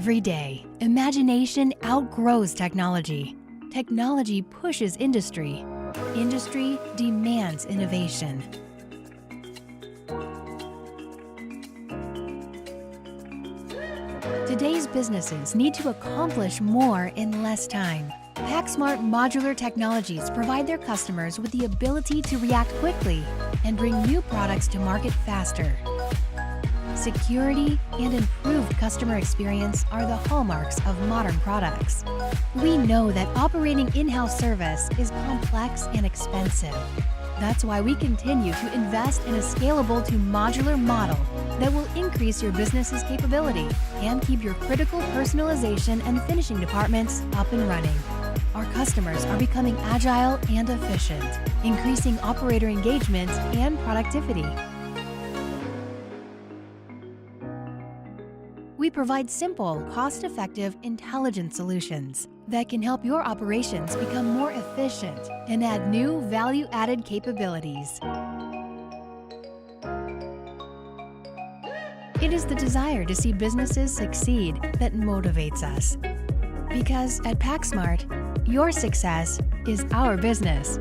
Every day, imagination outgrows technology. Technology pushes industry. Industry demands innovation. Today's businesses need to accomplish more in less time. PackSmart modular technologies provide their customers with the ability to react quickly and bring new products to market faster. Security and improved customer experience are the hallmarks of modern products. We know that operating in-house service is complex and expensive. That's why we continue to invest in a scalable to modular model that will increase your business's capability and keep your critical personalization and finishing departments up and running. Our customers are becoming agile and efficient, increasing operator engagement and productivity. We provide simple, cost-effective, intelligent solutions that can help your operations become more efficient and add new value-added capabilities. It is the desire to see businesses succeed that motivates us. Because at PackSmart, your success is our business.